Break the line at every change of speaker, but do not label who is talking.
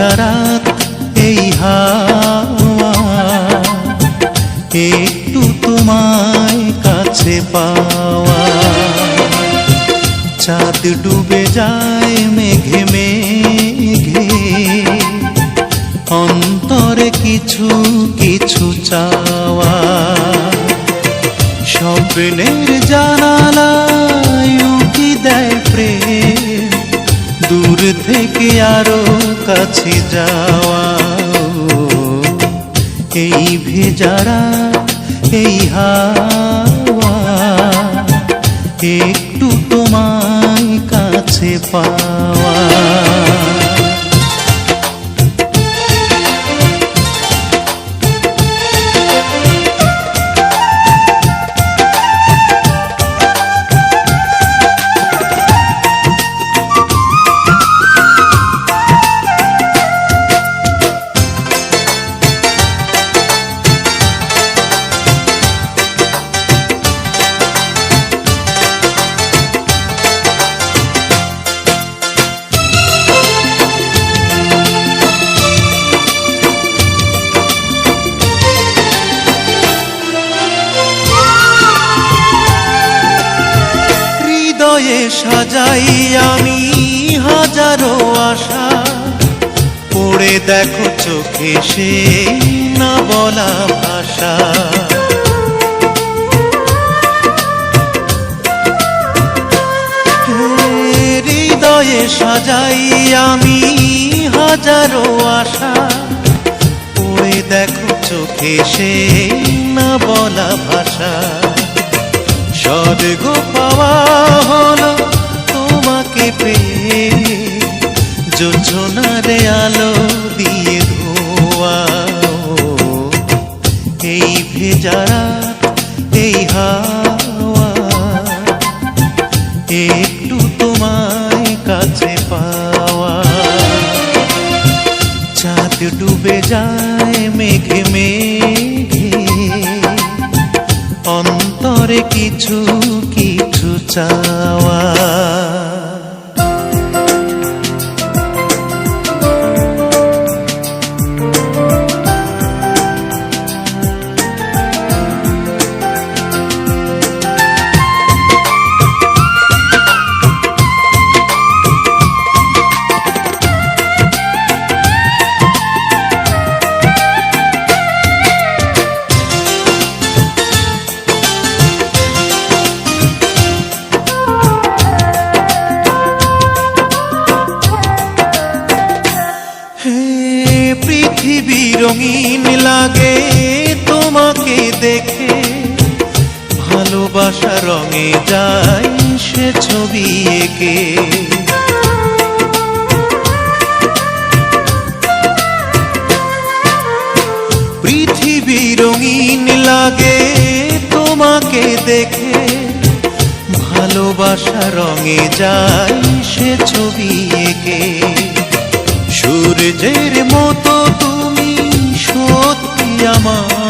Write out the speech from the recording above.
ভেজা রাত এই হাওয়া, একটু তোমায় কাছে পাওয়া। চাঁদ ডুবে যায় মেঘে মেঘে, অন্তরে কিছু কিছু চাওয়া। স্বপ্নের জানালায় উকি দেয় প্রেম, দূর থেকে আরো কাছে যাওয়া। এই ভেজা রাত এই হাওয়া, একটু তোমায় কাছে পাওয়া। হৃদয়ে সাজাই আমি হাজারো আশা, পড়ে দেখো চোখে সে না বলা ভাষা। হৃদয়ে সাজাই আমি হাজারো আশা, পড়ে দেখো চোখে সে না বলা ভাষা। স্বর্গ পাওয়া হলো তোমাকে পেয়ে, যোজনারে আলো দিয়ে ধোয়া। এই ভেজা রাত এই হাওয়া, একটু তোমায় কাছে পাওয়া। চাঁদ ডুবে যায় মেঘে মেঘে, অন্তরে কিছু কিছু চাওয়া। পৃথিবী রঙিন লাগে তোমাকে দেখে, ভালোবাসা রঙে যায় সে ছবি এঁকে। পৃথিবী রঙিন লাগে তোমাকে দেখে, ভালোবাসা রঙে যায় সে ছবি এঁকে। সূর্যের মতো তুমি সত্যি আমার,